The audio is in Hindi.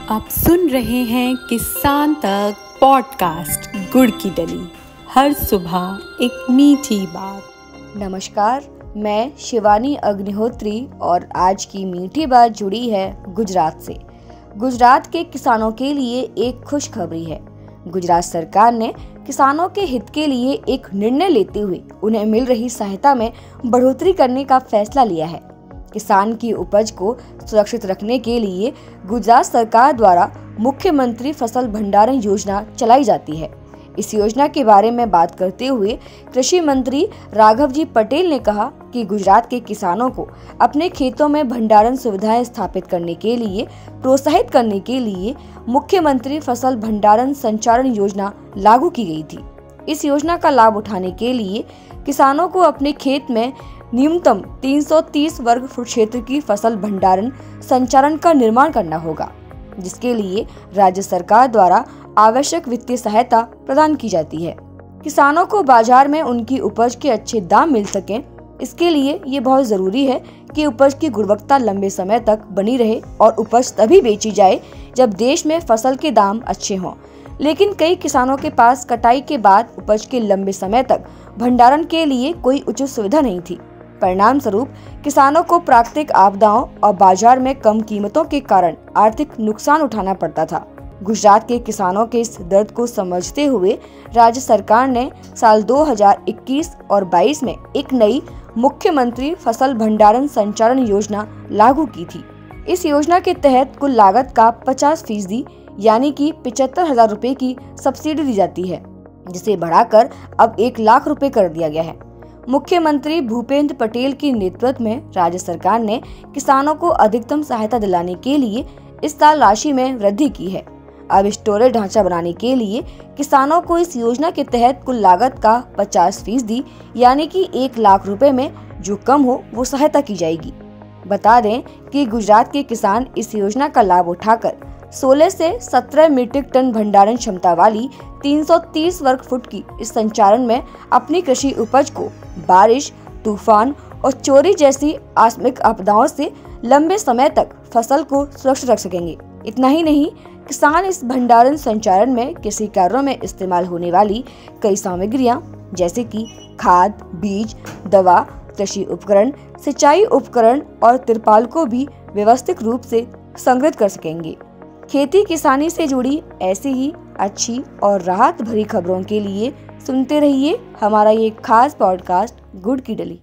आप सुन रहे हैं किसान तक पॉडकास्ट गुड़ की डली। हर सुबह एक मीठी बात। नमस्कार, मैं शिवानी अग्निहोत्री और आज की मीठी बात जुड़ी है गुजरात से। गुजरात के किसानों के लिए एक खुशखबरी है। गुजरात सरकार ने किसानों के हित के लिए एक निर्णय लेते हुए उन्हें मिल रही सहायता में बढ़ोतरी करने का फैसला लिया है। किसान की उपज को सुरक्षित रखने के लिए गुजरात सरकार द्वारा मुख्यमंत्री फसल भंडारण योजना चलाई जाती है। इस योजना के बारे में बात करते हुए कृषि मंत्री राघव जी पटेल ने कहा कि गुजरात के किसानों को अपने खेतों में भंडारण सुविधाएं स्थापित करने के लिए प्रोत्साहित करने के लिए मुख्यमंत्री फसल भंडारण संचालन योजना लागू की गई थी। इस योजना का लाभ उठाने के लिए किसानों को अपने खेत में न्यूनतम 330 वर्ग फुट क्षेत्र की फसल भंडारण संचालन का निर्माण करना होगा, जिसके लिए राज्य सरकार द्वारा आवश्यक वित्तीय सहायता प्रदान की जाती है। किसानों को बाजार में उनकी उपज के अच्छे दाम मिल सकें, इसके लिए ये बहुत जरूरी है कि उपज की गुणवत्ता लंबे समय तक बनी रहे और उपज तभी बेची जाए जब देश में फसल के दाम अच्छे हों। लेकिन कई किसानों के पास कटाई के बाद उपज के लंबे समय तक भंडारण के लिए कोई उचित सुविधा नहीं थी। परिणाम स्वरूप किसानों को प्राकृतिक आपदाओं और बाजार में कम कीमतों के कारण आर्थिक नुकसान उठाना पड़ता था। गुजरात के किसानों के इस दर्द को समझते हुए राज्य सरकार ने साल 2021 और 22 में एक नई मुख्यमंत्री फसल भंडारण संचालन योजना लागू की थी। इस योजना के तहत कुल लागत का 50% यानी कि 75,000 रुपए की सब्सिडी दी जाती है, जिसे बढ़ाकर अब 1 लाख रुपए कर दिया गया है। मुख्यमंत्री भूपेंद्र पटेल के नेतृत्व में राज्य सरकार ने किसानों को अधिकतम सहायता दिलाने के लिए इस साल राशि में वृद्धि की है। अब स्टोरेज ढांचा बनाने के लिए किसानों को इस योजना के तहत कुल लागत का 50% यानी कि 1 लाख रुपए में जो कम हो वो सहायता की जाएगी। बता दें कि गुजरात के किसान इस योजना का लाभ उठाकर 16 से 17 मीट्रिक टन भंडारण क्षमता वाली 330 वर्ग फुट की इस संचालन में अपनी कृषि उपज को बारिश, तूफान और चोरी जैसी आकस्मिक आपदाओं से लंबे समय तक फसल को सुरक्षित रख सकेंगे। इतना ही नहीं, किसान इस भंडारण संचालन में कृषि कार्यों में इस्तेमाल होने वाली कई सामग्रियां जैसे कि खाद, बीज, दवा, कृषि उपकरण, सिंचाई उपकरण और तिरपाल को भी व्यवस्थित रूप से संग्रहित कर सकेंगे। खेती किसानी से जुड़ी ऐसी ही अच्छी और राहत भरी खबरों के लिए सुनते रहिए हमारा ये खास पॉडकास्ट गुड़ की डली।